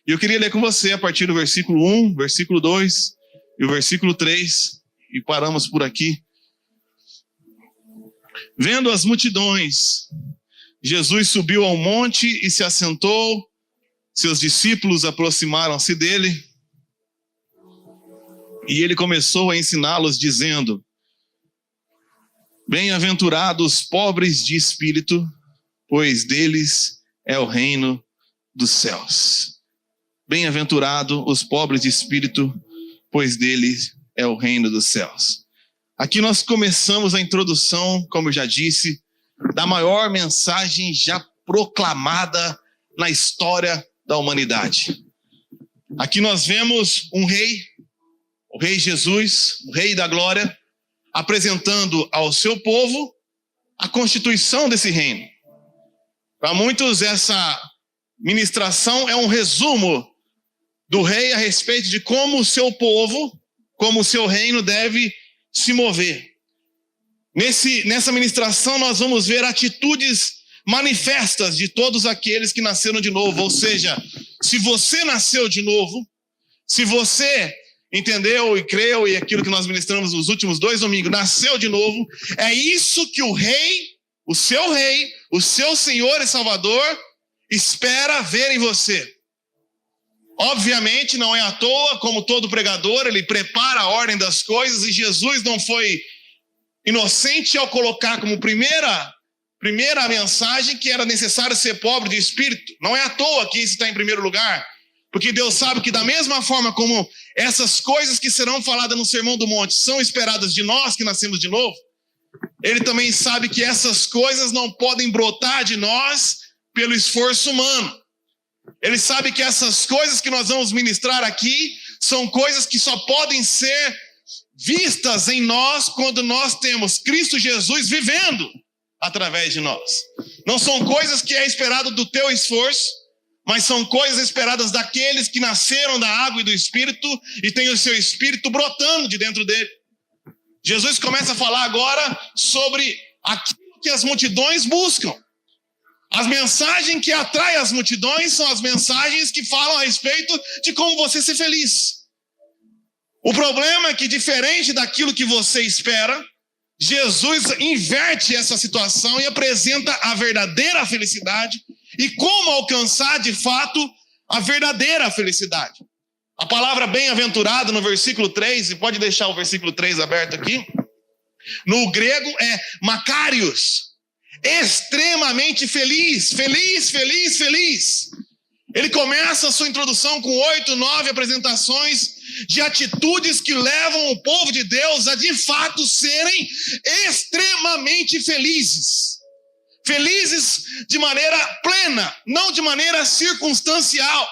E eu queria ler com você a partir do versículo 1, versículo 2 e o versículo 3, e paramos por aqui. Vendo as multidões, Jesus subiu ao monte e se assentou. Seus discípulos aproximaram-se dele e ele começou a ensiná-los dizendo: Bem-aventurados os pobres de espírito, pois deles é o reino dos céus. Bem-aventurado os pobres de espírito, pois deles é o reino dos céus. Aqui nós começamos a introdução, como eu já disse, da maior mensagem já proclamada na história da humanidade. Aqui nós vemos um rei, o rei Jesus, o rei da glória, apresentando ao seu povo a constituição desse reino. Para muitos, essa ministração é um resumo do rei a respeito de como o seu povo, como o seu reino deve se mover. Nessa ministração nós vamos ver atitudes manifestas de todos aqueles que nasceram de novo. Ou seja, se você nasceu de novo, se você entendeu e creu, e aquilo que nós ministramos nos últimos 2 domingos, nasceu de novo, é isso que o rei, o seu Senhor e Salvador, espera ver em você. Obviamente não é à toa, como todo pregador, ele prepara a ordem das coisas, e Jesus não foi inocente ao colocar como primeira mensagem que era necessário ser pobre de espírito. Não é à toa que isso está em primeiro lugar, porque Deus sabe que da mesma forma como essas coisas que serão faladas no Sermão do Monte são esperadas de nós que nascemos de novo, Ele também sabe que essas coisas não podem brotar de nós pelo esforço humano. Ele sabe que essas coisas que nós vamos ministrar aqui são coisas que só podem ser vistas em nós quando nós temos Cristo Jesus vivendo através de nós. Não são coisas que é esperado do teu esforço, mas são coisas esperadas daqueles que nasceram da água e do Espírito e têm o seu Espírito brotando de dentro dele. Jesus começa a falar agora sobre aquilo que as multidões buscam. As mensagens que atraem as multidões são as mensagens que falam a respeito de como você ser feliz. O problema é que, diferente daquilo que você espera, Jesus inverte essa situação e apresenta a verdadeira felicidade e como alcançar de fato a verdadeira felicidade. A palavra bem-aventurado no versículo 3, e pode deixar o versículo 3 aberto aqui, no grego é makarios. Extremamente feliz, feliz, feliz, feliz. Ele começa a sua introdução com 8, 9 apresentações de atitudes que levam o povo de Deus a de fato serem extremamente felizes. Felizes de maneira plena, não de maneira circunstancial.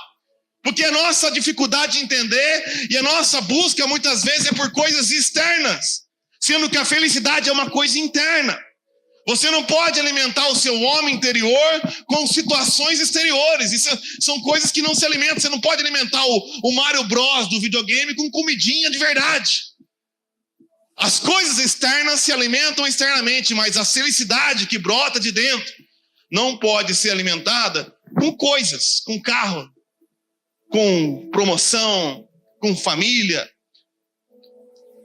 Porque a nossa dificuldade de entender e a nossa busca muitas vezes é por coisas externas, sendo que a felicidade é uma coisa interna. Você não pode alimentar o seu homem interior com situações exteriores. Isso são coisas que não se alimentam. Você não pode alimentar o Mario Bros do videogame com comidinha de verdade. As coisas externas se alimentam externamente, mas a felicidade que brota de dentro não pode ser alimentada com coisas, com carro, com promoção, com família.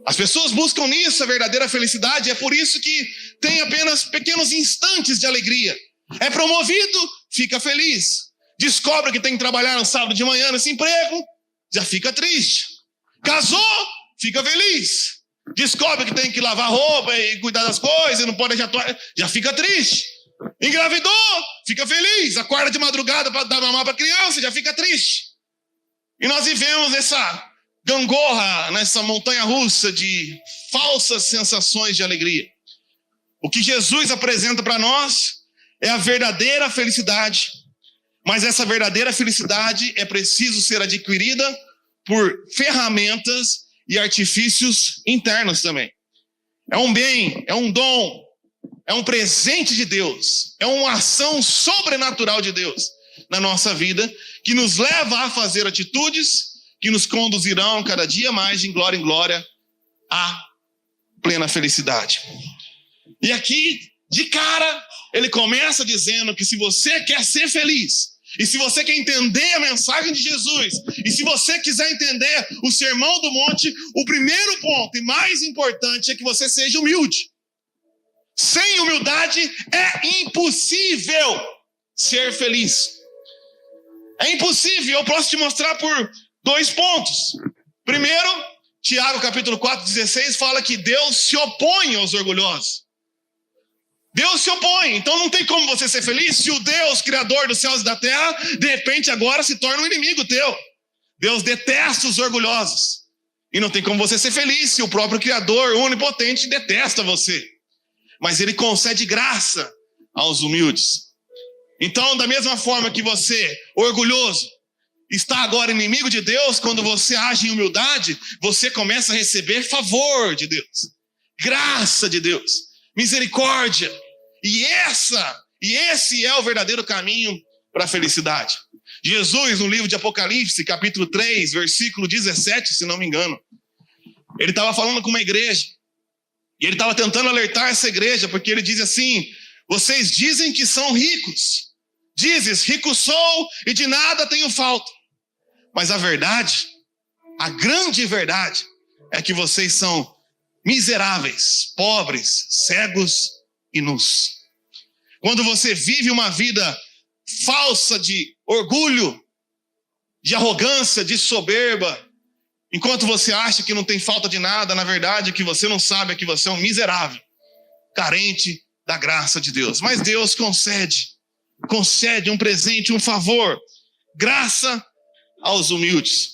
As pessoas buscam nisso a verdadeira felicidade, é por isso que tem apenas pequenos instantes de alegria. É promovido, fica feliz. Descobre que tem que trabalhar no sábado de manhã nesse emprego, já fica triste. Casou, fica feliz. Descobre que tem que lavar roupa e cuidar das coisas, não pode deixar toalha, já fica triste. Engravidou, fica feliz. Acorda de madrugada para dar mamar para a criança, já fica triste. E nós vivemos essa gangorra, nessa montanha-russa de falsas sensações de alegria. O que Jesus apresenta para nós é a verdadeira felicidade, mas essa verdadeira felicidade é preciso ser adquirida por ferramentas e artifícios internos também. É um bem, é um dom, é um presente de Deus, é uma ação sobrenatural de Deus na nossa vida, que nos leva a fazer atitudes que nos conduzirão cada dia mais de glória em glória à plena felicidade. E aqui, de cara, ele começa dizendo que se você quer ser feliz, E se você quer entender a mensagem de Jesus, e se você quiser entender o Sermão do Monte, o primeiro ponto e mais importante é que você seja humilde. Sem humildade é impossível ser feliz. É impossível. Eu posso te mostrar por 2 pontos. Primeiro, Tiago capítulo 4:16 fala que Deus se opõe aos orgulhosos. Deus se opõe, então não tem como você ser feliz se o Deus, criador dos céus e da terra, de repente agora se torna um inimigo teu. Deus detesta os orgulhosos. E não tem como você ser feliz se o próprio criador onipotente detesta você. Mas ele concede graça aos humildes. Então, da mesma forma que você, orgulhoso, está agora inimigo de Deus, quando você age em humildade, você começa a receber favor de Deus, graça de Deus, misericórdia. E esse é o verdadeiro caminho para a felicidade. Jesus, no livro de Apocalipse, capítulo 3, versículo 17, se não me engano, ele estava falando com uma igreja, e ele estava tentando alertar essa igreja, porque ele diz assim: vocês dizem que são ricos, dizes, rico sou e de nada tenho falta. Mas a verdade, a grande verdade, é que vocês são miseráveis, pobres, cegos e nus. Quando você vive uma vida falsa de orgulho, de arrogância, de soberba, enquanto você acha que não tem falta de nada, na verdade o que você não sabe é que você é um miserável, carente da graça de Deus. Mas Deus concede um presente, um favor, graça aos humildes.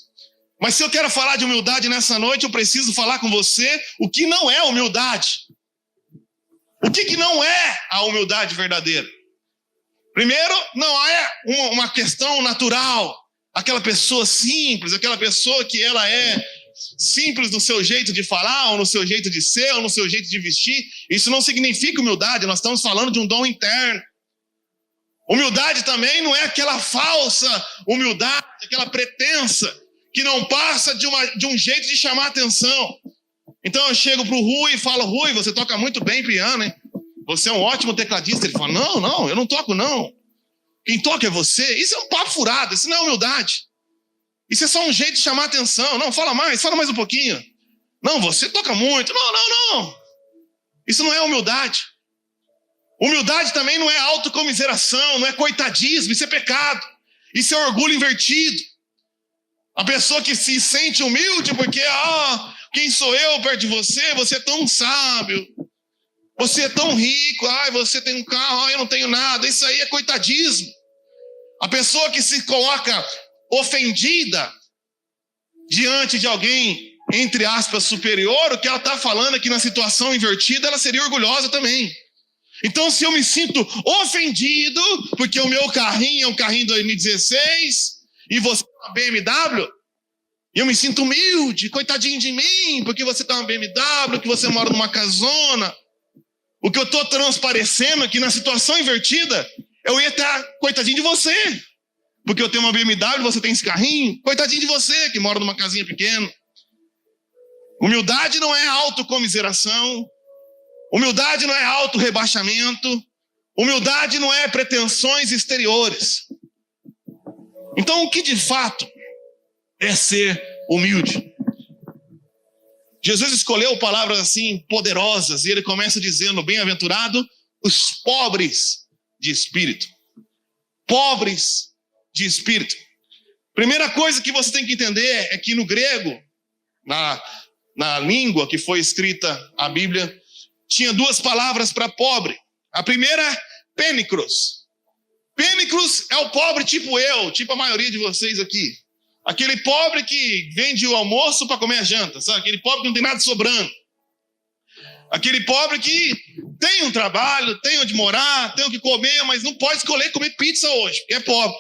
Mas se eu quero falar de humildade nessa noite, eu preciso falar com você o que não é humildade. O que não é a humildade verdadeira? Primeiro, não é uma questão natural. Aquela pessoa simples, aquela pessoa que ela é simples no seu jeito de falar, ou no seu jeito de ser, ou no seu jeito de vestir. Isso não significa humildade, nós estamos falando de um dom interno. Humildade também não é aquela falsa humildade, aquela pretensa, que não passa de um jeito de chamar atenção. Então eu chego pro Rui e falo: Rui, você toca muito bem piano, hein? Você é um ótimo tecladista. Ele fala: não, eu não toco não. Quem toca é você. Isso é um papo furado, isso não é humildade. Isso é só um jeito de chamar atenção. Não, fala mais um pouquinho. Não, você toca muito. Não. Isso não é humildade. Humildade também não é autocomiseração, não é coitadismo, isso é pecado. Isso é orgulho invertido. A pessoa que se sente humilde porque, quem sou eu perto de você? Você é tão sábio. Você é tão rico. Você tem um carro, eu não tenho nada. Isso aí é coitadismo. A pessoa que se coloca ofendida diante de alguém, entre aspas, superior, o que ela está falando é que na situação invertida ela seria orgulhosa também. Então, se eu me sinto ofendido porque o meu carrinho é um carrinho 2016 e você é uma BMW, e eu me sinto humilde, coitadinho de mim, porque você está uma BMW, que você mora numa casona. O que eu estou transparecendo aqui na situação invertida, eu ia estar coitadinho de você, porque eu tenho uma BMW, você tem esse carrinho, coitadinho de você que mora numa casinha pequena. Humildade não é autocomiseração. Humildade não é auto-rebaixamento. Humildade não é pretensões exteriores. Então, o que de fato é ser humilde? Jesus escolheu palavras assim poderosas e ele começa dizendo: bem-aventurado os pobres de espírito. Pobres de espírito. Primeira coisa que você tem que entender é que no grego, na língua que foi escrita a Bíblia, tinha 2 palavras para pobre. A primeira é pênicros. Pênicros é o pobre tipo eu, tipo a maioria de vocês aqui. Aquele pobre que vende o almoço para comer a janta, sabe? Aquele pobre que não tem nada sobrando. Aquele pobre que tem um trabalho, tem onde morar, tem o que comer, mas não pode escolher comer pizza hoje, porque é pobre.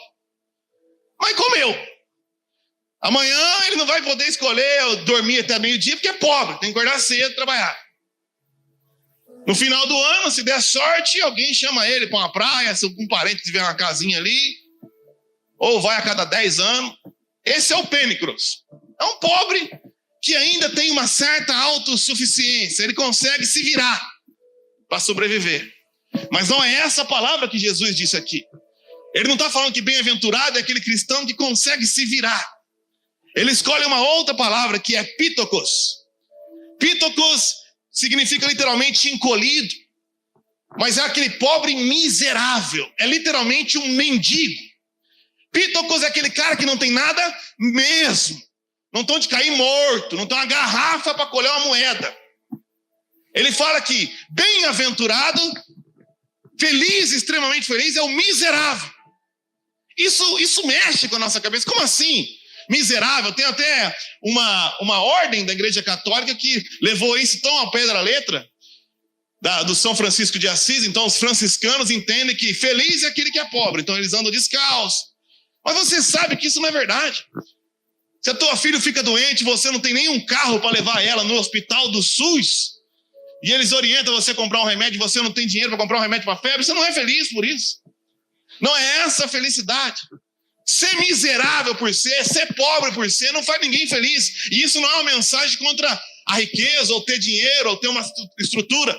Mas comeu. Amanhã ele não vai poder escolher dormir até meio-dia, porque é pobre, tem que acordar cedo e trabalhar. No final do ano, se der sorte, alguém chama ele para uma praia, se um parente tiver uma casinha ali, ou vai a cada 10 anos. Esse é o pênicros. É um pobre que ainda tem uma certa autossuficiência. Ele consegue se virar para sobreviver. Mas não é essa a palavra que Jesus disse aqui. Ele não está falando que bem-aventurado é aquele cristão que consegue se virar. Ele escolhe uma outra palavra que é pítocos. Pítocos significa literalmente encolhido, mas é aquele pobre miserável, é literalmente um mendigo. Pítocos é aquele cara que não tem nada mesmo, não estão de cair morto, não tem uma garrafa para colher uma moeda. Ele fala que bem-aventurado, feliz, extremamente feliz, é o miserável. Isso mexe com a nossa cabeça. Como assim? Miserável. Tem até uma ordem da Igreja Católica que levou isso tão ao pé da letra, do São Francisco de Assis. Então os franciscanos entendem que feliz é aquele que é pobre, então eles andam descalços. Mas você sabe que isso não é verdade. Se a tua filha fica doente, você não tem nenhum carro para levar ela no hospital do SUS, e eles orientam você a comprar um remédio, e você não tem dinheiro para comprar um remédio para febre, você não é feliz por isso. Não é essa a felicidade. Ser miserável por ser pobre por ser, não faz ninguém feliz. E isso não é uma mensagem contra a riqueza, ou ter dinheiro, ou ter uma estrutura.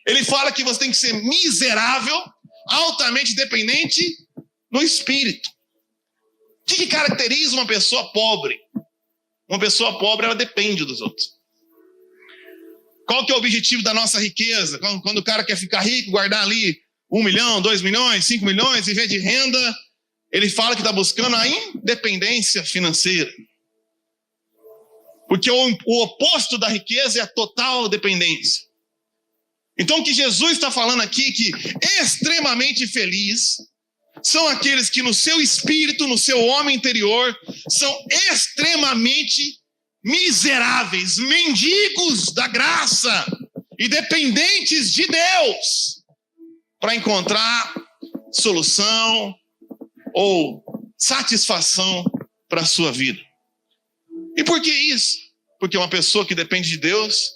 Ele fala que você tem que ser miserável, altamente dependente no espírito. O que caracteriza uma pessoa pobre? Uma pessoa pobre, ela depende dos outros. Qual que é o objetivo da nossa riqueza? Quando o cara quer ficar rico, guardar ali 1 milhão, 2 milhões, 5 milhões, viver de renda, ele fala que está buscando a independência financeira. Porque o oposto da riqueza é a total dependência. Então o que Jesus está falando aqui, que extremamente feliz, são aqueles que no seu espírito, no seu homem interior, são extremamente miseráveis, mendigos da graça e dependentes de Deus para encontrar solução ou satisfação para a sua vida. E por que isso? Porque uma pessoa que depende de Deus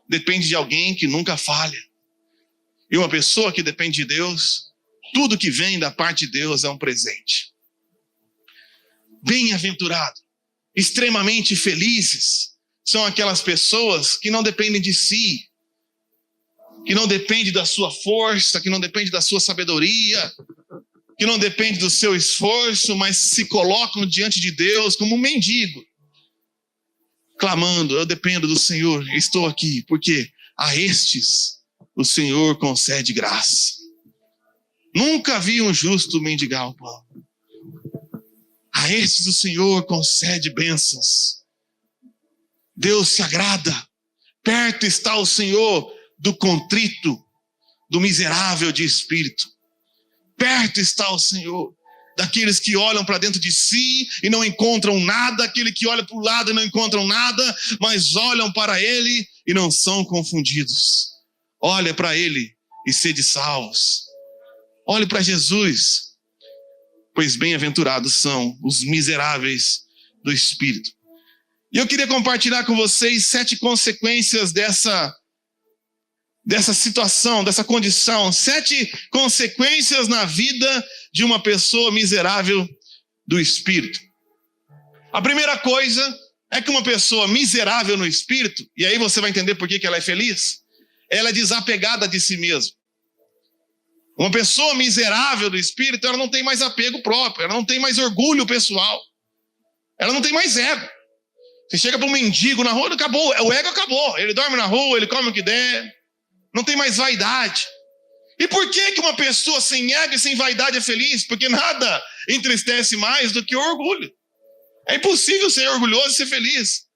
depende de alguém que nunca falha. E uma pessoa que depende de Deus, tudo que vem da parte de Deus é um presente. Bem-aventurado, extremamente felizes, são aquelas pessoas que não dependem de si, que não dependem da sua força, que não dependem da sua sabedoria, que não dependem do seu esforço, mas se colocam diante de Deus como um mendigo, clamando: eu dependo do Senhor, estou aqui, porque a estes o Senhor concede graça. Nunca vi um justo mendigar o pão. A estes o Senhor concede bênçãos. Deus se agrada. Perto está o Senhor do contrito, do miserável de espírito. Perto está o Senhor daqueles que olham para dentro de si e não encontram nada, aquele que olha para o lado e não encontram nada, mas olham para Ele e não são confundidos. Olha para Ele e sede salvos. Olhe para Jesus, pois bem-aventurados são os miseráveis do Espírito. E eu queria compartilhar com vocês 7 consequências dessa situação, dessa condição. 7 consequências na vida de uma pessoa miserável do Espírito. A primeira coisa é que uma pessoa miserável no Espírito, e aí você vai entender por que ela é feliz, ela é desapegada de si mesma. Uma pessoa miserável do Espírito, ela não tem mais apego próprio, ela não tem mais orgulho pessoal, ela não tem mais ego. Você chega para um mendigo na rua, acabou, o ego acabou, ele dorme na rua, ele come o que der, não tem mais vaidade. E por que uma pessoa sem ego e sem vaidade é feliz? Porque nada entristece mais do que o orgulho. É impossível ser orgulhoso e ser feliz.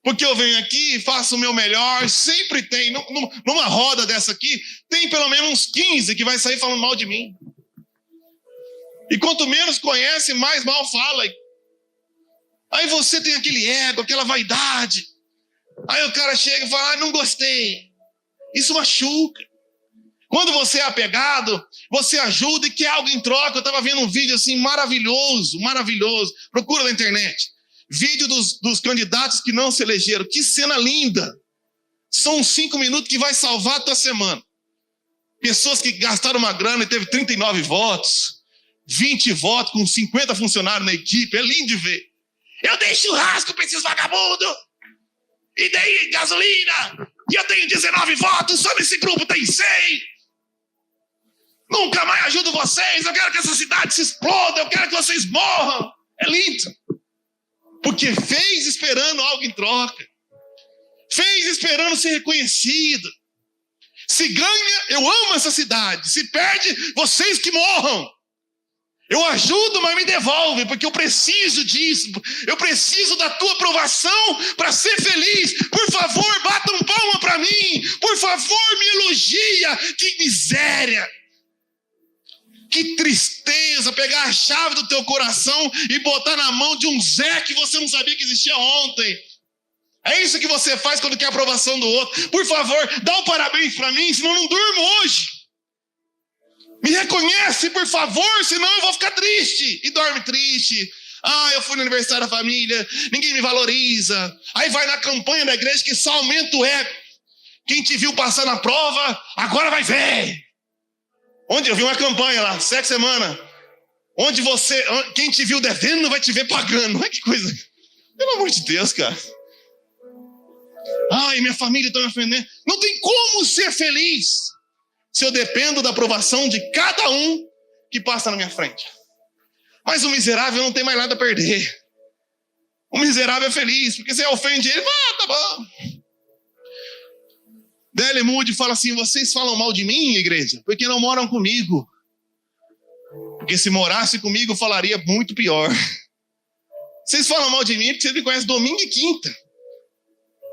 Porque eu venho aqui, faço o meu melhor, sempre tem, numa roda dessa aqui, tem pelo menos uns 15 que vai sair falando mal de mim. E quanto menos conhece, mais mal fala. Aí você tem aquele ego, aquela vaidade. Aí o cara chega e fala: não gostei. Isso machuca. Quando você é apegado, você ajuda e quer algo em troca. Eu estava vendo um vídeo assim maravilhoso, maravilhoso. Procura na internet. Vídeo dos candidatos que não se elegeram. Que cena linda. São 5 minutos que vai salvar a tua semana. Pessoas que gastaram uma grana e teve 39 votos, 20 votos com 50 funcionários na equipe. É lindo de ver. Eu dei churrasco para esses vagabundos. E dei gasolina. E eu tenho 19 votos. Só nesse grupo tem 100. Nunca mais ajudo vocês, eu quero que essa cidade se exploda, eu quero que vocês morram. É lindo. Porque fez esperando algo em troca. Fez esperando ser reconhecido. Se ganha, eu amo essa cidade. Se perde, vocês que morram. Eu ajudo, mas me devolve, porque eu preciso disso. Eu preciso da tua aprovação para ser feliz. Por favor, batam palma para mim. Por favor, me elogia. Que miséria. Que tristeza pegar a chave do teu coração e botar na mão de um Zé que você não sabia que existia ontem. É isso que você faz quando quer a aprovação do outro. Por favor, dá um parabéns para mim, senão eu não durmo hoje. Me reconhece, por favor, senão eu vou ficar triste. E dorme triste. Eu fui no aniversário da família, ninguém me valoriza. Aí vai na campanha da igreja que só aumenta o ego. Quem te viu passar na prova, agora vai ver. Onde eu vi uma campanha lá, 7 semanas. Onde quem te viu devendo vai te ver pagando. Olha que coisa. Pelo amor de Deus, cara. Minha família está me ofendendo. Não tem como ser feliz se eu dependo da aprovação de cada um que passa na minha frente. Mas o miserável não tem mais nada a perder. O miserável é feliz, porque você ofende ele, tá bom. D.L. Moody fala assim: vocês falam mal de mim, igreja, porque não moram comigo. Porque se morasse comigo, falaria muito pior. Vocês falam mal de mim porque vocês me conhecem domingo e quinta.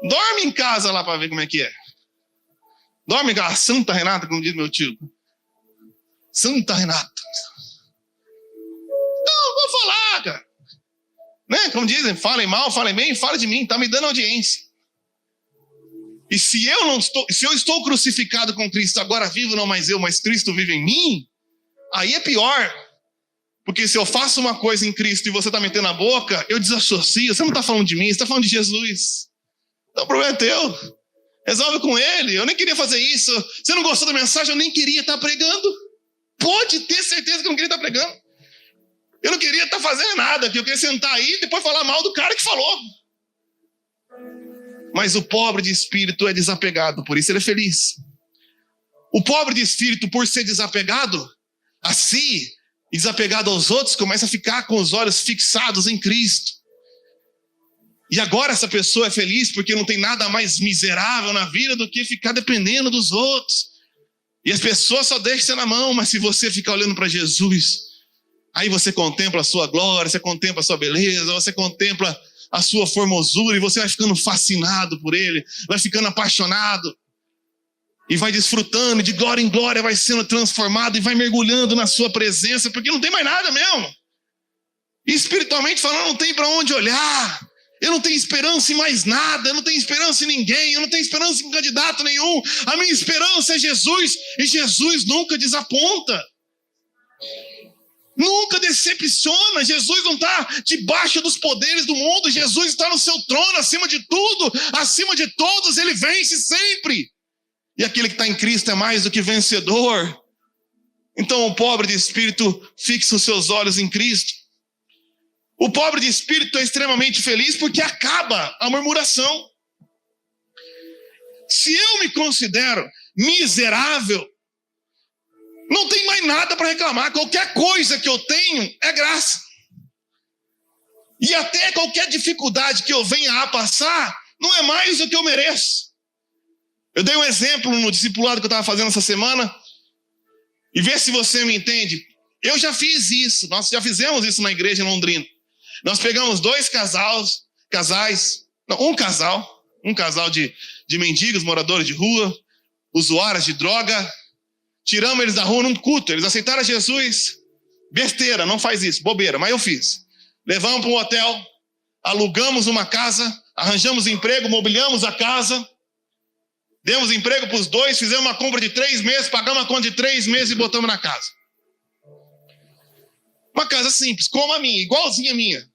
Dorme em casa lá para ver como é que é. Dorme em casa, Santa Renata, como diz meu tio. Santa Renata. Não, vou falar, cara. Né? Como dizem, falem mal, falem bem, falem de mim, tá me dando audiência. E se eu estou crucificado com Cristo, agora vivo não mais eu, mas Cristo vive em mim, aí é pior. Porque se eu faço uma coisa em Cristo e você está metendo a boca, eu desassocio. Você não está falando de mim, você está falando de Jesus. Então o problema é teu. Resolve com ele. Eu nem queria fazer isso. Você não gostou da mensagem? Eu nem queria estar pregando. Pode ter certeza que eu não queria estar pregando. Eu não queria estar fazendo nada. Eu queria sentar aí e depois falar mal do cara que falou. Mas o pobre de espírito é desapegado, por isso ele é feliz. O pobre de espírito, por ser desapegado a si e desapegado aos outros, começa a ficar com os olhos fixados em Cristo. E agora essa pessoa é feliz porque não tem nada mais miserável na vida do que ficar dependendo dos outros. E as pessoas só deixam você na mão, mas se você ficar olhando para Jesus, aí você contempla a sua glória, você contempla a sua beleza, você contempla a sua formosura e você vai ficando fascinado por ele, vai ficando apaixonado e vai desfrutando, e de glória em glória vai sendo transformado e vai mergulhando na sua presença, porque não tem mais nada mesmo. E espiritualmente falando, não tem para onde olhar. Eu não tenho esperança em mais nada, eu não tenho esperança em ninguém, eu não tenho esperança em candidato nenhum. A minha esperança é Jesus, e Jesus nunca desaponta. Nunca decepciona. Jesus não está debaixo dos poderes do mundo. Jesus está no seu trono, acima de tudo, acima de todos. Ele vence sempre. E aquele que está em Cristo é mais do que vencedor. Então o pobre de espírito fixa os seus olhos em Cristo. O pobre de espírito é extremamente feliz porque acaba a murmuração. Se eu me considero miserável, não tem mais nada para reclamar. Qualquer coisa que eu tenho é graça. E até qualquer dificuldade que eu venha a passar, não é mais do que eu mereço. Eu dei um exemplo no discipulado que eu estava fazendo essa semana. E vê se você me entende. Eu já fiz isso. Nós já fizemos isso na igreja em Londrina. Nós pegamos um casal de mendigos, moradores de rua, usuários de droga. Tiramos eles da rua num culto. Eles aceitaram Jesus. Besteira, não faz isso, bobeira, mas eu fiz. Levamos para um hotel, alugamos uma casa, arranjamos emprego, mobiliamos a casa, demos emprego para os dois, fizemos uma compra de 3 meses, pagamos a conta de 3 meses e botamos na casa. Uma casa simples, como a minha, igualzinha a minha.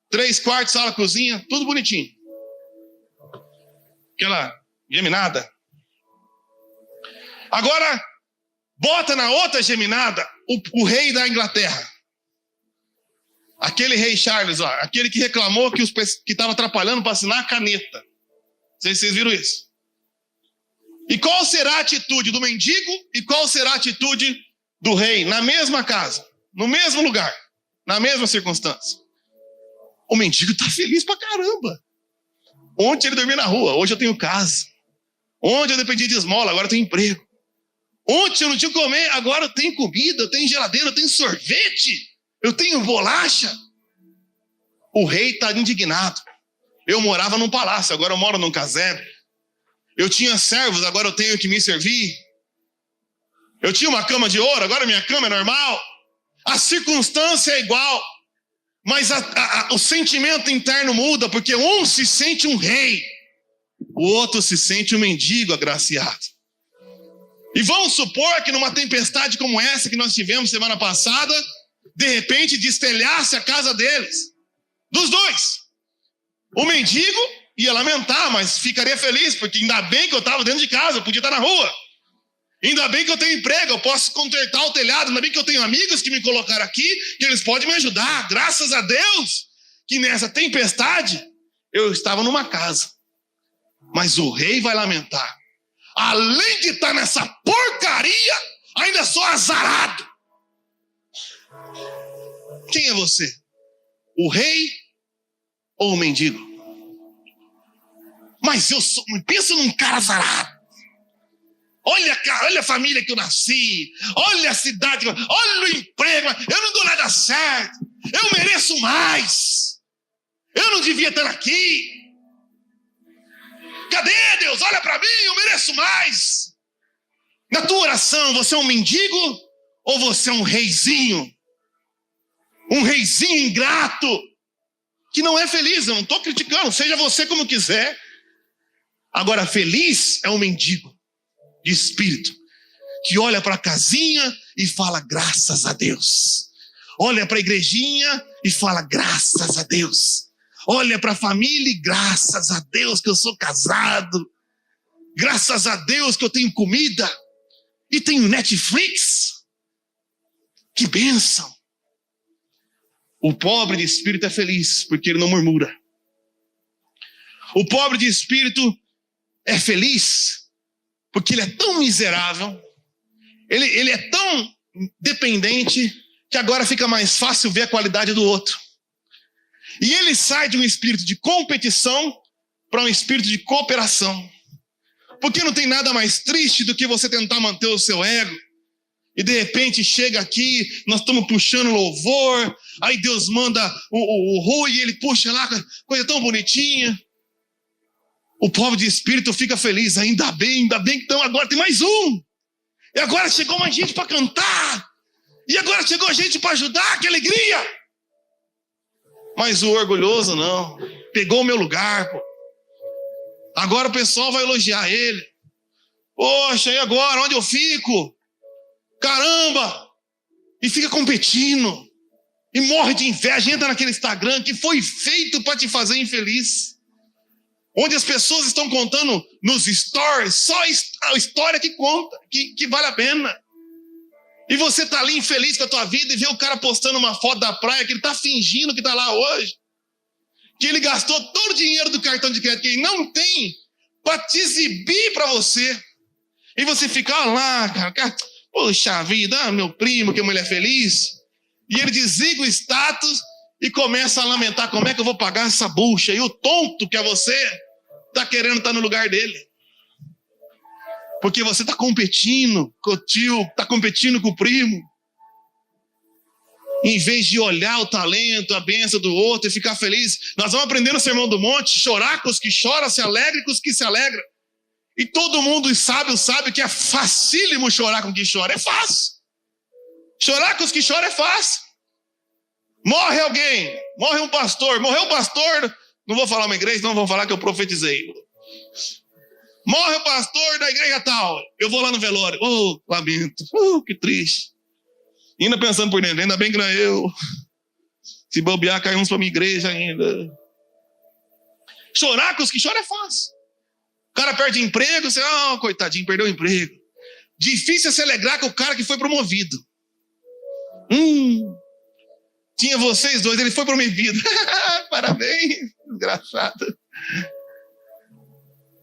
3 quartos, sala, cozinha, tudo bonitinho. Aquela geminada. Agora, bota na outra geminada o rei da Inglaterra. Aquele rei Charles, ó, aquele que reclamou que estava atrapalhando para assinar a caneta. Não sei se vocês viram isso. E qual será a atitude do mendigo e qual será a atitude do rei na mesma casa, no mesmo lugar, na mesma circunstância. O mendigo está feliz pra caramba. Ontem ele dormia na rua, hoje eu tenho casa. Ontem eu dependia de esmola, agora eu tenho emprego. Ontem eu não tinha o que comer, agora eu tenho comida, eu tenho geladeira, eu tenho sorvete, eu tenho bolacha. O rei está indignado. Eu morava num palácio, agora eu moro num casebre. Eu tinha servos, agora eu tenho que me servir. Eu tinha uma cama de ouro, agora minha cama é normal. A circunstância é igual, mas o sentimento interno muda, porque um se sente um rei, o outro se sente um mendigo agraciado. E vamos supor que numa tempestade como essa que nós tivemos semana passada, de repente destelhasse a casa deles, dos dois. O mendigo ia lamentar, mas ficaria feliz, porque ainda bem que eu estava dentro de casa, eu podia estar na rua. Ainda bem que eu tenho emprego, eu posso consertar o telhado, ainda bem que eu tenho amigos que me colocaram aqui, que eles podem me ajudar. Graças a Deus que nessa tempestade eu estava numa casa. Mas o rei vai lamentar. Além de estar nessa porcaria, ainda sou azarado. Quem é você? O rei ou o mendigo? Mas eu sou, pensa num cara azarado. Olha a família que eu nasci, olha a cidade, olha o emprego, eu não dou nada certo, eu mereço mais, eu não devia estar aqui. Cadê Deus? Olha para mim, eu mereço mais. Na tua oração, você é um mendigo ou você é um reizinho? Um reizinho ingrato, que não é feliz, eu não estou criticando, seja você como quiser. Agora, feliz é um mendigo de espírito, que olha para a casinha e fala graças a Deus. Olha para a igrejinha e fala graças a Deus. Olha para a família e graças a Deus que eu sou casado. Graças a Deus que eu tenho comida e tenho Netflix. Que bênção. O pobre de espírito é feliz porque ele não murmura. O pobre de espírito é feliz porque ele é tão miserável, ele é tão dependente, que agora fica mais fácil ver a qualidade do outro. E ele sai de um espírito de competição para um espírito de cooperação. Porque não tem nada mais triste do que você tentar manter o seu ego, e de repente chega aqui, nós estamos puxando louvor, aí Deus manda o Rui e ele puxa lá, coisa tão bonitinha. O pobre de espírito fica feliz, ainda bem que então agora tem mais um. E agora chegou mais gente para cantar. E agora chegou gente para ajudar, que alegria. Mas o orgulhoso não, pegou o meu lugar, pô. Agora o pessoal vai elogiar ele. Poxa, e agora, onde eu fico? Caramba! E fica competindo. E morre de inveja, entra naquele Instagram que foi feito para te fazer infeliz. Onde as pessoas estão contando nos stories, só a história que conta, que vale a pena. E você está ali infeliz com a tua vida e vê o cara postando uma foto da praia, que ele está fingindo que está lá hoje. Que ele gastou todo o dinheiro do cartão de crédito que ele não tem para te exibir para você. E você fica, olha lá, cara, poxa vida, meu primo, que mulher feliz. E ele desliga o status e começa a lamentar, como é que eu vou pagar essa bucha? E o tonto que é você está querendo estar no lugar dele. Porque você está competindo com o tio, está competindo com o primo. Em vez de olhar o talento, a bênção do outro e ficar feliz, nós vamos aprender no Sermão do Monte, chorar com os que choram, se alegre com os que se alegram. E todo mundo sabe que é facílimo chorar com os que choram, é fácil. Chorar com os que choram é fácil. Morre alguém, morre um pastor, morreu um pastor, não vou falar uma igreja, não vou falar que eu profetizei. Morre o pastor da igreja tal, eu vou lá no velório, lamento, que triste. Ainda pensando por dentro, ainda bem que não é eu. Se bobear, cai uns para minha igreja ainda. Chorar com os que choram é fácil. O cara perde emprego, você, coitadinho, perdeu o emprego. Difícil é se alegrar com o cara que foi promovido. Tinha vocês dois, ele foi promovido. Parabéns, desgraçado.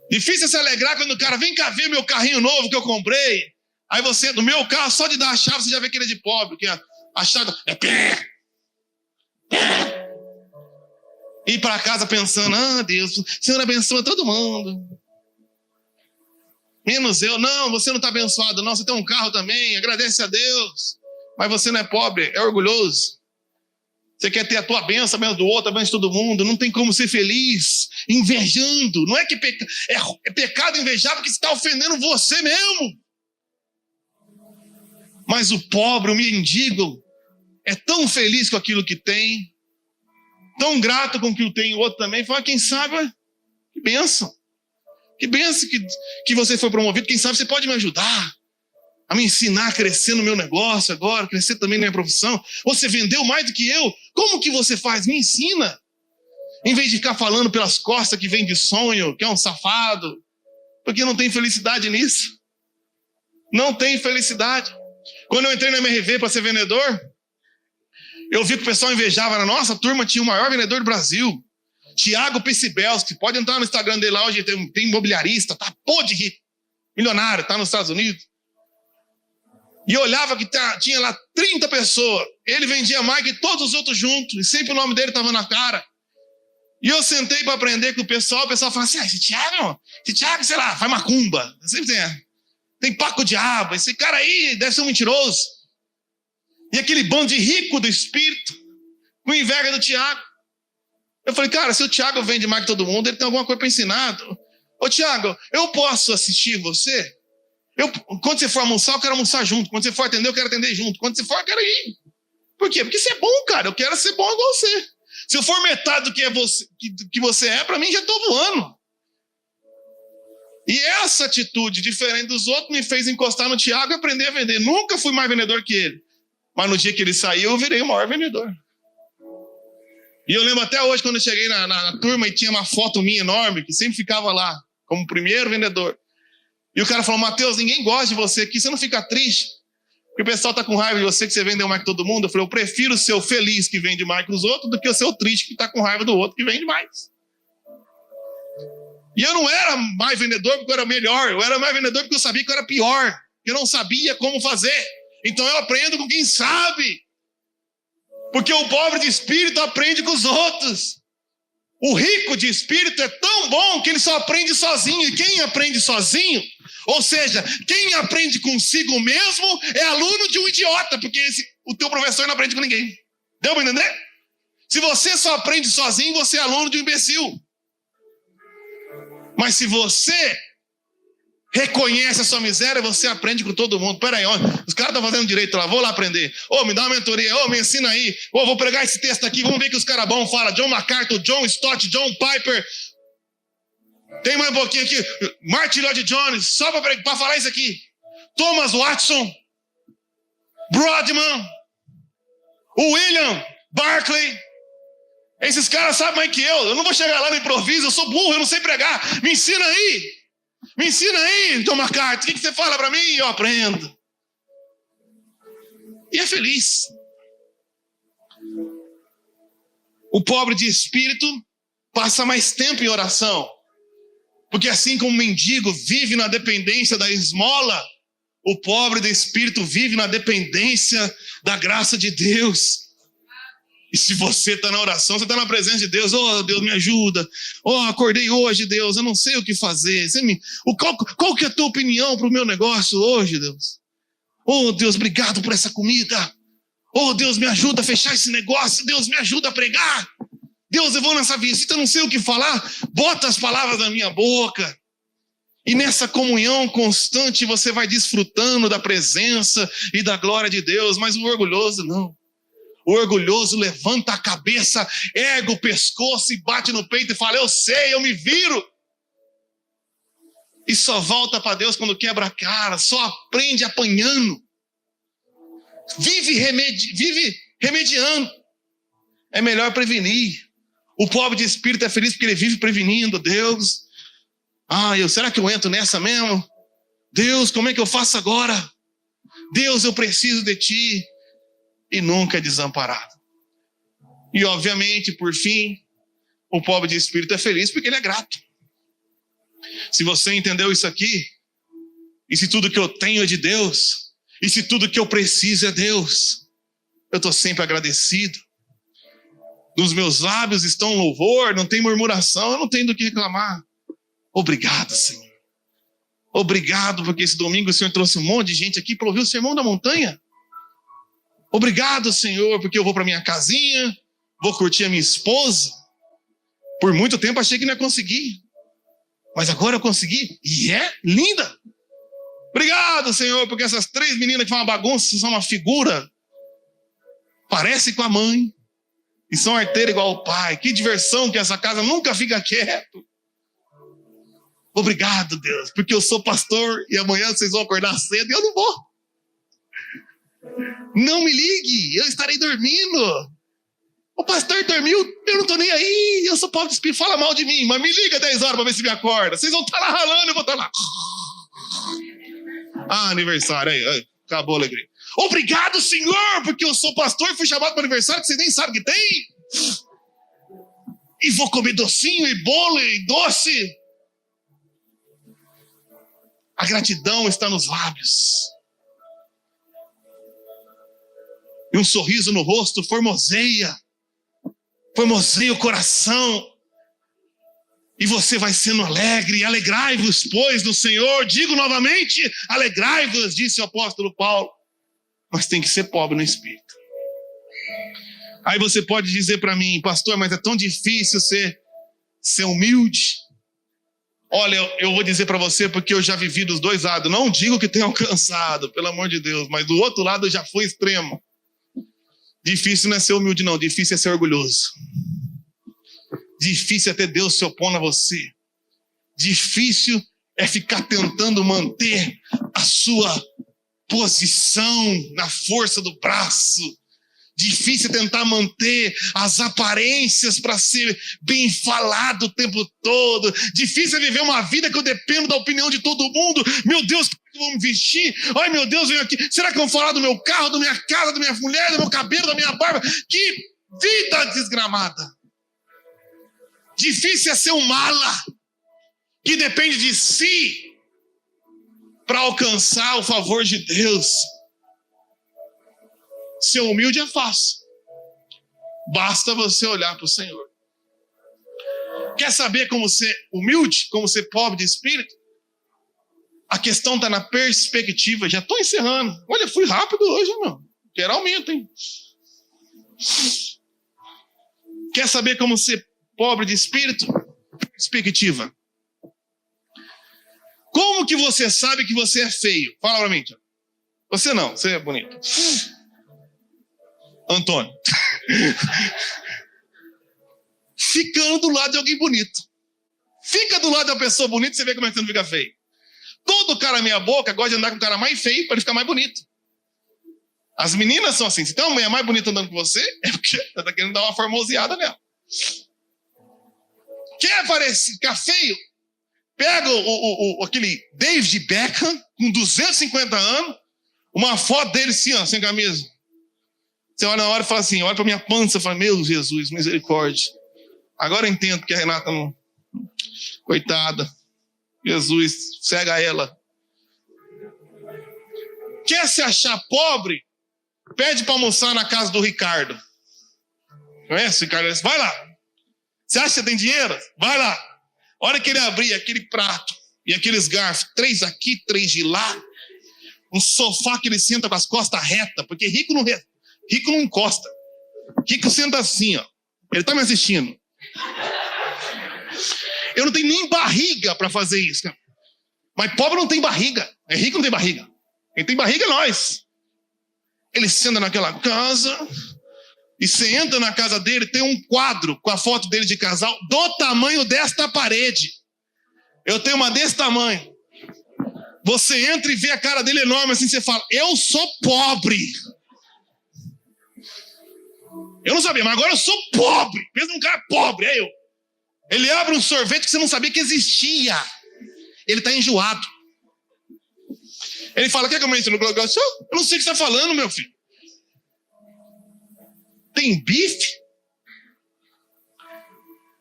Difícil é se alegrar quando o cara, vem cá ver meu carrinho novo que eu comprei. Aí você, no meu carro, só de dar a chave, você já vê que ele é de pobre, porque a chave é pé. Ir para casa pensando, Deus, o Senhor abençoa todo mundo. Menos eu. Não, você não está abençoado, não. Você tem um carro também, agradece a Deus. Mas você não é pobre, é orgulhoso. Você quer ter a tua bênção, a bênção do outro, a bênção de todo mundo. Não tem como ser feliz invejando. Não é que é pecado invejar porque você está ofendendo você mesmo. Mas o pobre, o mendigo, é tão feliz com aquilo que tem, tão grato com o que tem o outro também. Fala, quem sabe, que bênção. Que bênção que você foi promovido. Quem sabe você pode me ajudar a me ensinar a crescer no meu negócio agora, crescer também na minha profissão. Você vendeu mais do que eu. Como que você faz? Me ensina. Em vez de ficar falando pelas costas que vem de sonho, que é um safado. Porque não tem felicidade nisso. Não tem felicidade. Quando eu entrei na MRV para ser vendedor, eu vi que o pessoal invejava. Na nossa turma tinha o maior vendedor do Brasil. Tiago Pessibelski. Pode entrar no Instagram dele lá hoje. Tem imobiliarista. Tá de rico. Milionário. Tá nos Estados Unidos. E eu olhava que tinha lá 30 pessoas. Ele vendia mais que todos os outros juntos. E sempre o nome dele estava na cara. E eu sentei para aprender com o pessoal falava assim, esse Tiago, sei lá, faz macumba. Sempre tem paco diabo. Esse cara aí deve ser um mentiroso. E aquele bando de rico do espírito, com inveja do Tiago. Eu falei, cara, se o Tiago vende mais que todo mundo, ele tem alguma coisa para ensinar. Ô Tiago, eu posso assistir você? Quando você for almoçar, eu quero almoçar junto. Quando você for atender, eu quero atender junto. Quando você for, eu quero ir. Por quê? Porque você é bom, cara. Eu quero ser bom igual você. Se eu for metade do que você é, para mim já estou voando. E essa atitude, diferente dos outros, me fez encostar no Tiago e aprender a vender. Nunca fui mais vendedor que ele. Mas no dia que ele saiu, eu virei o maior vendedor. E eu lembro até hoje, quando eu cheguei na turma e tinha uma foto minha enorme, que sempre ficava lá, como primeiro vendedor. E o cara falou, Mateus, ninguém gosta de você aqui, você não fica triste? Porque o pessoal está com raiva de você, que você vendeu mais que todo mundo. Eu falei, eu prefiro ser o feliz que vende mais que os outros do que o seu triste que está com raiva do outro que vende mais. E eu não era mais vendedor porque eu era melhor, eu era mais vendedor porque eu sabia que eu era pior, que eu não sabia como fazer. Então eu aprendo com quem sabe. Porque o pobre de espírito aprende com os outros. O rico de espírito é tão bom que ele só aprende sozinho. E quem aprende sozinho, ou seja, quem aprende consigo mesmo é aluno de um idiota, porque o teu professor não aprende com ninguém. Deu para entender? Se você só aprende sozinho, você é aluno de um imbecil. Mas se você reconhece a sua miséria, você aprende com todo mundo. Peraí, os caras estão fazendo direito lá, vou lá aprender. Me dá uma mentoria, me ensina aí. Vou pregar esse texto aqui, vamos ver que os caras bons falam. John MacArthur, John Stott, John Piper. Tem mais um pouquinho aqui. Martin Lloyd Jones, só para falar isso aqui. Thomas Watson, Brodman, William Barclay. Esses caras sabem mais que eu. Eu não vou chegar lá no improviso, eu sou burro, eu não sei pregar. Me ensina aí. Me ensina aí, John MacArthur, o que você fala para mim? Eu aprendo. E é feliz. O pobre de espírito passa mais tempo em oração. Porque assim como o mendigo vive na dependência da esmola, o pobre de espírito vive na dependência da graça de Deus. E se você está na oração, você está na presença de Deus. Deus, me ajuda. Acordei hoje, Deus, eu não sei o que fazer. Qual que é a tua opinião para o meu negócio hoje, Deus? Deus, obrigado por essa comida. Deus, me ajuda a fechar esse negócio. Deus, me ajuda a pregar. Deus, eu vou nessa visita, eu não sei o que falar. Bota as palavras na minha boca. E nessa comunhão constante, você vai desfrutando da presença e da glória de Deus. Mas o orgulhoso, não. O orgulhoso levanta a cabeça, ergue o pescoço e bate no peito e fala, eu sei, eu me viro. E só volta para Deus quando quebra a cara, só aprende apanhando. Vive remediando. É melhor prevenir. O pobre de espírito é feliz porque ele vive prevenindo. Deus, será que eu entro nessa mesmo? Deus, como é que eu faço agora? Deus, eu preciso de Ti. E nunca é desamparado. E obviamente, por fim, o pobre de espírito é feliz porque ele é grato. Se você entendeu isso aqui, e se tudo que eu tenho é de Deus, e se tudo que eu preciso é Deus, eu estou sempre agradecido. Nos meus lábios estão louvor, não tem murmuração, eu não tenho do que reclamar. Obrigado, Senhor. Obrigado, porque esse domingo o Senhor trouxe um monte de gente aqui para ouvir o Sermão da Montanha. Obrigado, Senhor, porque eu vou para minha casinha, vou curtir a minha esposa. Por muito tempo achei que não ia conseguir, mas agora eu consegui, e é linda. Obrigado, Senhor, porque essas 3 meninas que fazem uma bagunça são uma figura, parece com a mãe, e são arteiras igual ao pai. Que diversão que essa casa nunca fica quieto. Obrigado, Deus, porque eu sou pastor e amanhã vocês vão acordar cedo e eu não vou. Não me ligue, eu estarei dormindo. O pastor dormiu, eu não estou nem aí, eu sou pobre de espírito, fala mal de mim, mas me liga 10 horas para ver se me acorda. Vocês vão estar lá ralando, eu vou estar lá. Ah, aniversário, aí, acabou a alegria. Obrigado, Senhor, porque eu sou pastor e fui chamado para o aniversário que vocês nem sabem que tem. E vou comer docinho e bolo e doce. A gratidão está nos lábios. E um sorriso no rosto formoseia o coração. E você vai sendo alegre. Alegrai-vos, pois, no Senhor. Digo novamente, alegrai-vos, disse o apóstolo Paulo. Mas tem que ser pobre no espírito. Aí você pode dizer para mim, pastor, mas é tão difícil ser humilde. Olha, eu vou dizer para você porque eu já vivi dos dois lados. Não digo que tenho alcançado, pelo amor de Deus, mas do outro lado eu já fui extremo. Difícil não é ser humilde, não. Difícil é ser orgulhoso. Difícil é ter Deus se opondo a você. Difícil é ficar tentando manter a sua posição na força do braço. Difícil é tentar manter as aparências para ser bem falado o tempo todo. Difícil é viver uma vida que eu dependo da opinião de todo mundo. Meu Deus, como eu vou me vestir? Ai, meu Deus, venho aqui. Será que vão falar do meu carro, da minha casa, da minha mulher, do meu cabelo, da minha barba? Que vida desgramada. Difícil é ser um mala que depende de si para alcançar o favor de Deus. Ser humilde é fácil. Basta você olhar para o Senhor. Quer saber como ser humilde? Como ser pobre de espírito? A questão está na perspectiva. Já estou encerrando. Olha, fui rápido hoje, meu. Quero aumento, hein? Quer saber como ser pobre de espírito? Perspectiva. Como que você sabe que você é feio? Fala para mim, tia. Você não, você é bonito. Antônio. Ficando do lado de alguém bonito. Fica do lado de uma pessoa bonita e você vê como é que você não fica feio. Todo cara meia boca gosta de andar com o cara mais feio para ele ficar mais bonito. As meninas são assim. Se tem uma mulher mais bonita andando com você, é porque ela está querendo dar uma formoseada nela. Quer ficar feio? Pega aquele David Beckham com 250 anos, uma foto dele assim, ó, sem camisa. Você olha na hora e fala assim, olha para minha pança e fala, meu Jesus, misericórdia. Agora eu entendo que a Renata não... Coitada. Jesus, cega ela. Quer se achar pobre? Pede para almoçar na casa do Ricardo. Conhece o Ricardo? Vai lá. Você acha que você tem dinheiro? Vai lá. A hora que ele abrir aquele prato e aqueles garfos, 3 aqui, 3 de lá, um sofá que ele senta com as costas retas, porque rico não encosta. Rico senta assim, ó. Ele está me assistindo. Eu não tenho nem barriga para fazer isso, cara. Mas pobre não tem barriga. É rico não tem barriga. Quem tem barriga é nós. Ele senta naquela casa e você entra na casa dele, tem um quadro com a foto dele de casal do tamanho desta parede. Eu tenho uma desse tamanho. Você entra e vê a cara dele enorme assim, você fala, eu sou pobre. Eu não sabia, mas agora eu sou pobre. Pensa num cara pobre, é eu. Ele abre um sorvete que você não sabia que existia. Ele está enjoado. Ele fala, quer que eu entre no Globo? Eu não sei o que você está falando, meu filho. Tem bife?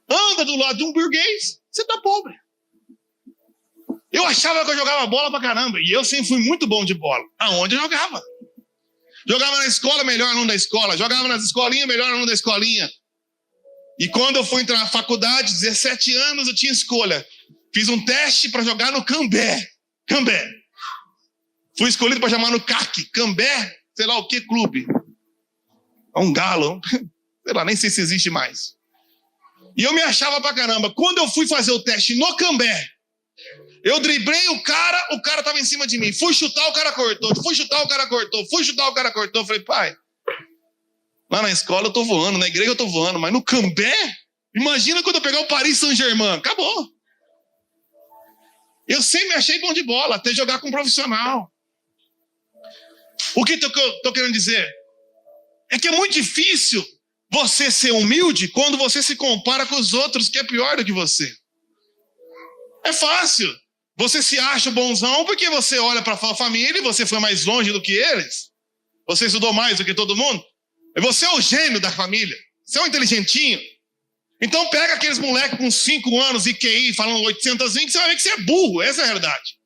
Anda do lado de um burguês, você está pobre. Eu achava que eu jogava bola pra caramba. E eu sempre fui muito bom de bola. Aonde eu jogava? Jogava na escola, melhor aluno da escola. Jogava nas escolinhas, melhor aluno da escolinha. E quando eu fui entrar na faculdade, 17 anos, eu tinha escolha. Fiz um teste para jogar no Cambé. Cambé. Fui escolhido para chamar no CAC. Cambé, sei lá o que clube. É um galo. Sei lá, nem sei se existe mais. E eu me achava pra caramba. Quando eu fui fazer o teste no Cambé, eu driblei o cara tava em cima de mim. Fui chutar, o cara cortou. Fui chutar, o cara cortou. Fui chutar, o cara cortou. Eu falei, pai, lá na escola eu tô voando, na igreja eu tô voando, mas no Cambé, imagina quando eu pegar o Paris Saint-Germain. Acabou. Eu sempre me achei bom de bola, até jogar com um profissional. O que eu tô querendo dizer? É que é muito difícil você ser humilde quando você se compara com os outros, que é pior do que você. É fácil. Você se acha bonzão porque você olha para a família e você foi mais longe do que eles. Você estudou mais do que todo mundo. E você é o gênio da família. Você é um inteligentinho. Então pega aqueles moleques com 5 anos e QI falando 820, você vai ver que você é burro. Essa é a realidade.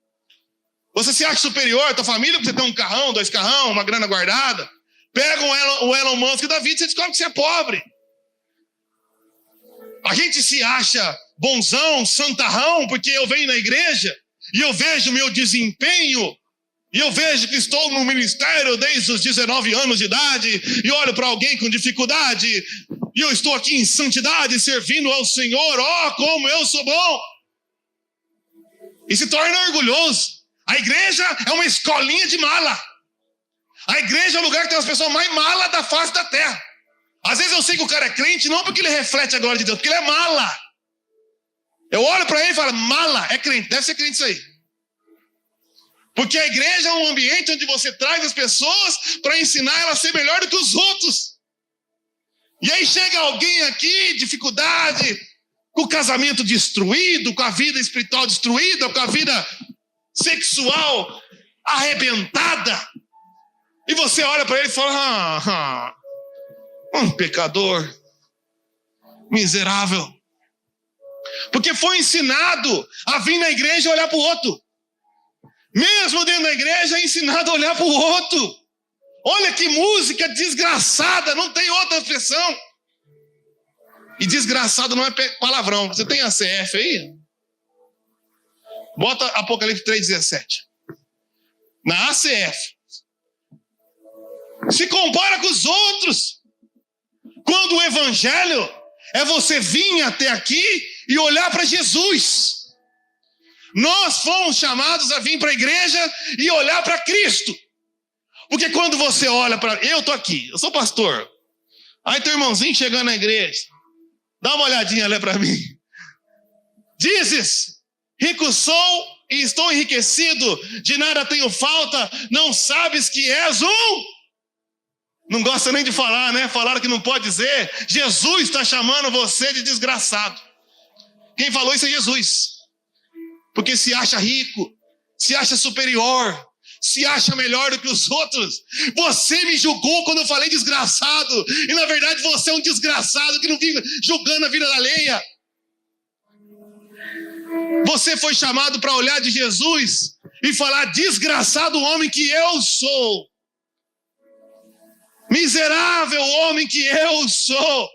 Você se acha superior à tua família porque você tem um carrão, 2 carrão, uma grana guardada. Pega o Elon Musk da vida e você descobre que você é pobre. A gente se acha bonzão, santarrão, porque eu venho na igreja e eu vejo meu desempenho e eu vejo que estou no ministério desde os 19 anos de idade e olho para alguém com dificuldade e eu estou aqui em santidade servindo ao Senhor. Oh, como eu sou bom! E se torna orgulhoso. A igreja é uma escolinha de mala. A igreja é o lugar que tem as pessoas mais malas da face da terra. Às vezes eu sei que o cara é crente não porque ele reflete a glória de Deus, porque ele é mala. Eu olho para ele e falo, mala, é crente, deve ser crente isso aí. Porque a igreja é um ambiente onde você traz as pessoas para ensinar elas a ser melhor do que os outros. E aí chega alguém aqui, dificuldade, com o casamento destruído, com a vida espiritual destruída, com a vida sexual arrebentada. E você olha para ele e fala, um pecador, miserável. Porque foi ensinado a vir na igreja e olhar para o outro. Mesmo dentro da igreja é ensinado a olhar para o outro. Olha que música desgraçada, não tem outra expressão. E desgraçado não é palavrão. Você tem a CF aí? Bota Apocalipse 3,17. Na ACF. Se compara com os outros. Quando o evangelho é você vir até aqui e olhar para Jesus. Nós fomos chamados a vir para a igreja e olhar para Cristo. Porque quando você olha para... Eu estou aqui, eu sou pastor. Aí tem um irmãozinho chegando na igreja. Dá uma olhadinha ali para mim. Dizes, rico sou e estou enriquecido, de nada tenho falta, não sabes que és um... Não gosta nem de falar, né? Falaram que não pode dizer. Jesus está chamando você de desgraçado. Quem falou isso é Jesus. Porque se acha rico, se acha superior, se acha melhor do que os outros. Você me julgou quando eu falei desgraçado. E na verdade você é um desgraçado que não vive julgando a vida alheia. Você foi chamado para olhar de Jesus e falar, desgraçado homem que eu sou. Miserável homem que eu sou.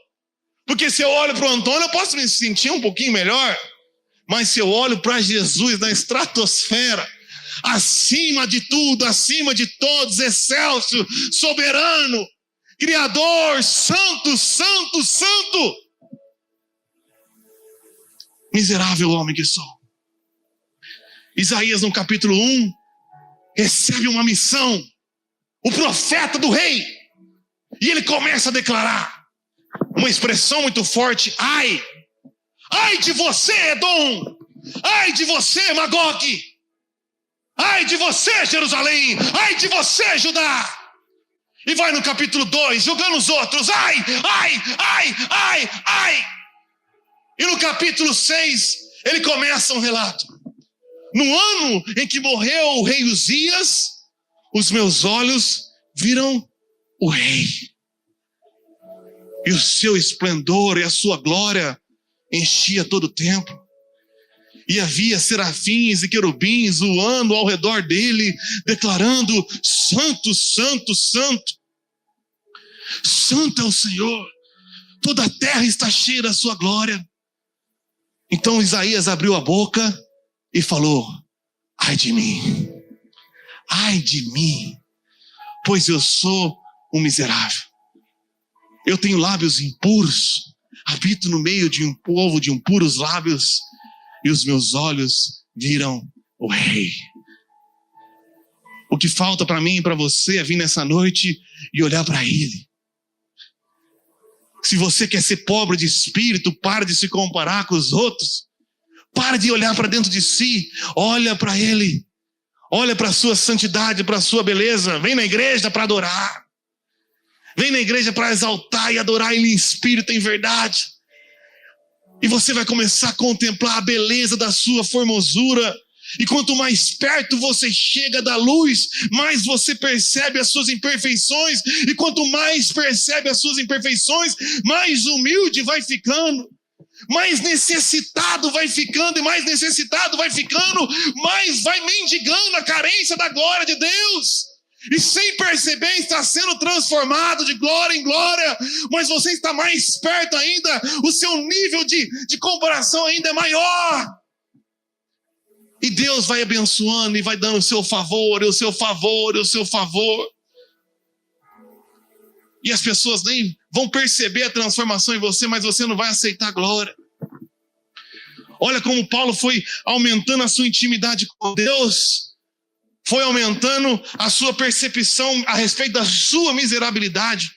Porque se eu olho para o Antônio, eu posso me sentir um pouquinho melhor. Mas se eu olho para Jesus na estratosfera, acima de tudo, acima de todos, excelso, soberano, criador, santo, santo, santo. Miserável homem que sou. Isaías no capítulo 1 recebe uma missão. O profeta do rei. E ele começa a declarar uma expressão muito forte. Ai! Ai de você, Edom! Ai de você, Magogue! Ai de você, Jerusalém! Ai de você, Judá! E vai no capítulo 2, julgando os outros. Ai, ai, ai, ai, ai! E no capítulo 6, ele começa um relato. No ano em que morreu o rei Uzias, os meus olhos viram o rei. E o seu esplendor e a sua glória enchia todo o templo. E havia serafins e querubins voando ao redor dele, declarando: Santo, Santo, Santo. Santo é o Senhor. Toda a terra está cheia da sua glória. Então Isaías abriu a boca e falou: ai de mim, pois eu sou um miserável. Eu tenho lábios impuros, habito no meio de um povo de impuros lábios, e os meus olhos viram o Rei. O que falta para mim e para você é vir nessa noite e olhar para Ele. Se você quer ser pobre de espírito, para de se comparar com os outros. Para de olhar para dentro de si. Olha para Ele. Olha para a sua santidade, para a sua beleza. Vem na igreja para adorar. Vem na igreja para exaltar e adorar Ele em espírito, em verdade. E você vai começar a contemplar a beleza da sua formosura. E quanto mais perto você chega da luz, mais você percebe as suas imperfeições. E quanto mais percebe as suas imperfeições, mais humilde vai ficando. Mais necessitado vai ficando, e mais necessitado vai ficando, mais vai mendigando a carência da glória de Deus. E sem perceber está sendo transformado de glória em glória. Mas você está mais perto ainda, o seu nível de comparação ainda é maior. E Deus vai abençoando e vai dando o seu favor, e o seu favor, e o seu favor. E as pessoas nem vão perceber a transformação em você, mas você não vai aceitar a glória. Olha como Paulo foi aumentando a sua intimidade com Deus, foi aumentando a sua percepção a respeito da sua miserabilidade.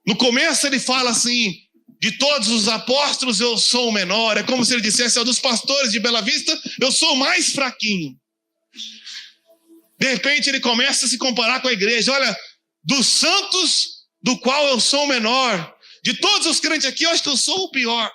No começo ele fala assim: de todos os apóstolos eu sou o menor. É como se ele dissesse: dos pastores de Bela Vista eu sou o mais fraquinho. De repente ele começa a se comparar com a igreja. Olha, dos santos do qual eu sou o menor, de todos os crentes aqui eu acho que eu sou o pior.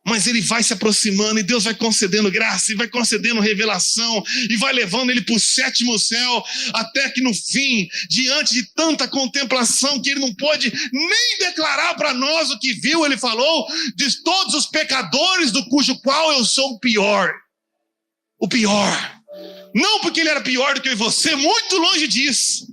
Mas ele vai se aproximando, e Deus vai concedendo graça, e vai concedendo revelação, e vai levando ele para o 7º céu, até que no fim, diante de tanta contemplação que ele não pôde nem declarar para nós o que viu, ele falou: de todos os pecadores do cujo qual eu sou o pior. O pior. Não porque ele era pior do que você, muito longe disso.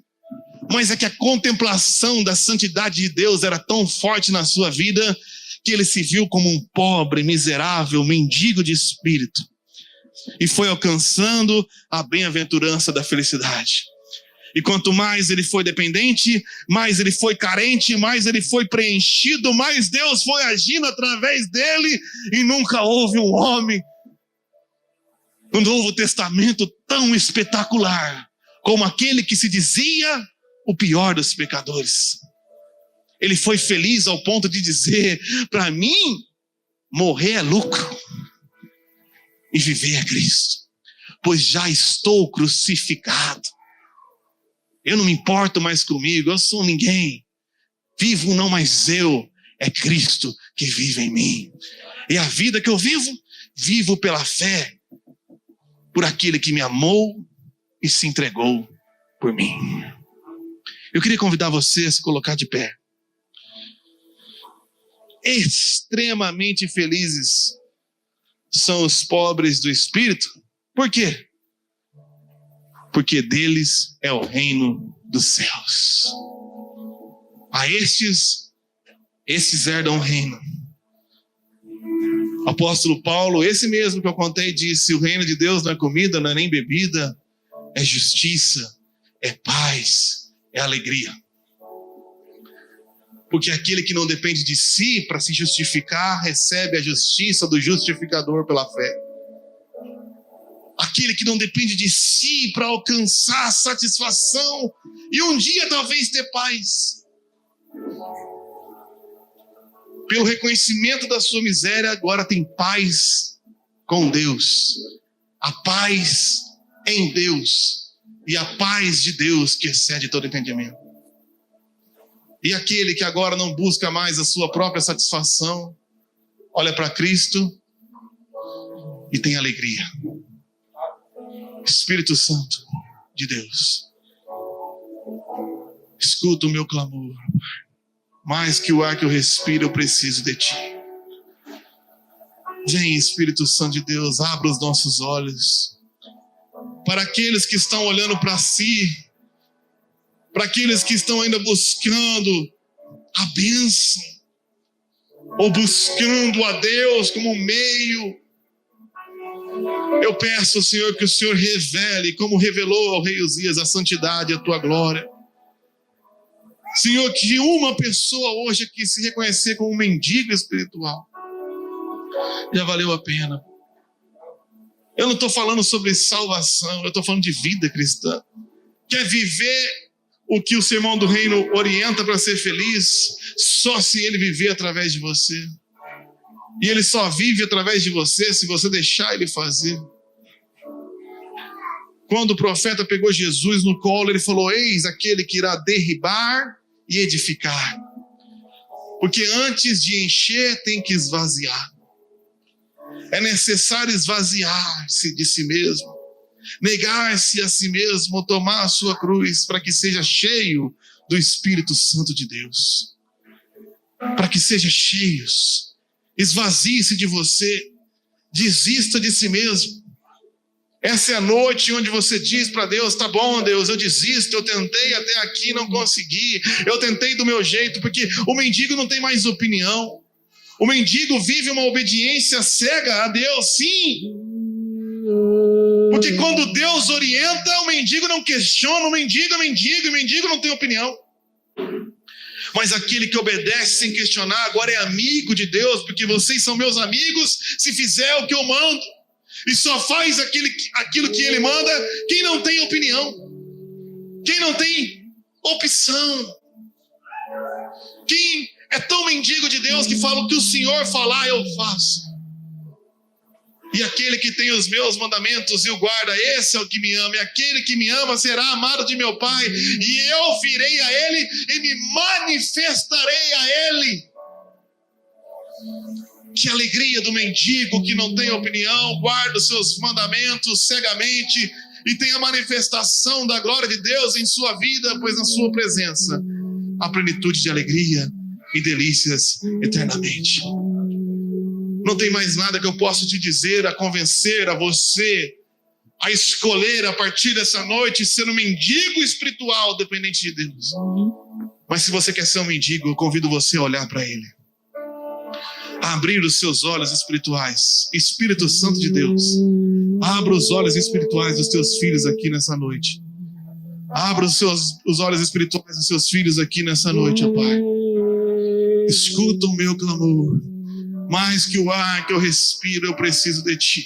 Mas é que a contemplação da santidade de Deus era tão forte na sua vida, que ele se viu como um pobre, miserável, mendigo de espírito. E foi alcançando a bem-aventurança da felicidade. E quanto mais ele foi dependente, mais ele foi carente, mais ele foi preenchido, mais Deus foi agindo através dele. E nunca houve um homem no Novo Testamento tão espetacular como aquele que se dizia o pior dos pecadores. Ele foi feliz ao ponto de dizer: para mim, morrer é lucro e viver é Cristo, pois já estou crucificado. Eu não me importo mais comigo, eu sou ninguém. Vivo não mais eu, é Cristo que vive em mim. E a vida que eu vivo, vivo pela fé, por aquele que me amou e se entregou por mim. Eu queria convidar você a se colocar de pé. Extremamente felizes são os pobres do espírito. Por quê? Porque deles é o reino dos céus. A estes herdam o reino. O apóstolo Paulo, esse mesmo que eu contei, disse: o reino de Deus não é comida, não é nem bebida, é justiça, é paz, é alegria. Porque aquele que não depende de si para se justificar, recebe a justiça do justificador pela fé. Aquele que não depende de si para alcançar satisfação e um dia talvez ter paz. Pelo reconhecimento da sua miséria, agora tem paz com Deus. A paz em Deus. E a paz de Deus que excede todo entendimento. E aquele que agora não busca mais a sua própria satisfação, olha para Cristo e tem alegria. Espírito Santo de Deus, escuta o meu clamor. Mais que o ar que eu respiro, eu preciso de Ti. Vem, Espírito Santo de Deus, abra os nossos olhos. Para aqueles que estão olhando para si, para aqueles que estão ainda buscando a bênção, ou buscando a Deus como meio, eu peço, Senhor, que o Senhor revele, como revelou ao rei Uzias, a santidade e a tua glória. Senhor, que uma pessoa hoje aqui se reconhecer como um mendigo espiritual, já valeu a pena. Eu não estou falando sobre salvação, eu estou falando de vida cristã. Quer viver o que o sermão do reino orienta para ser feliz? Só se ele viver através de você. E ele só vive através de você se você deixar ele fazer. Quando o profeta pegou Jesus no colo, ele falou: eis aquele que irá derribar e edificar. Porque antes de encher, tem que esvaziar. É necessário esvaziar-se de si mesmo, negar-se a si mesmo, tomar a sua cruz, para que seja cheio do Espírito Santo de Deus. Para que seja cheios. Esvazie-se de você, desista de si mesmo. Essa é a noite onde você diz para Deus: tá bom, Deus, eu desisto, eu tentei até aqui, não consegui, eu tentei do meu jeito, porque o mendigo não tem mais opinião. O mendigo vive uma obediência cega a Deus, sim. Porque quando Deus orienta, o mendigo não questiona, o mendigo é mendigo, e o mendigo não tem opinião. Mas aquele que obedece sem questionar, agora é amigo de Deus, porque vocês são meus amigos se fizer o que eu mando. E só faz aquilo que ele manda quem não tem opinião, quem não tem opção, quem é tão mendigo de Deus que fala: o que o Senhor falar eu faço. E aquele que tem os meus mandamentos e o guarda, esse é o que me ama. E aquele que me ama será amado de meu Pai, e eu virei a ele e me manifestarei a ele. Que alegria do mendigo que não tem opinião, guarda os seus mandamentos cegamente e tem a manifestação da glória de Deus em sua vida, pois na sua presença há plenitude de alegria e delícias eternamente. Não tem mais nada que eu possa te dizer a convencer a você a escolher a partir dessa noite ser um mendigo espiritual dependente de Deus. Mas se você quer ser um mendigo, eu convido você a olhar para ele, a abrir os seus olhos espirituais. Espírito Santo de Deus, abra os olhos espirituais dos teus filhos aqui nessa noite. Abra os olhos espirituais dos seus filhos aqui nessa noite, ó Pai. Escuta o meu clamor. Mais que o ar que eu respiro, eu preciso de Ti.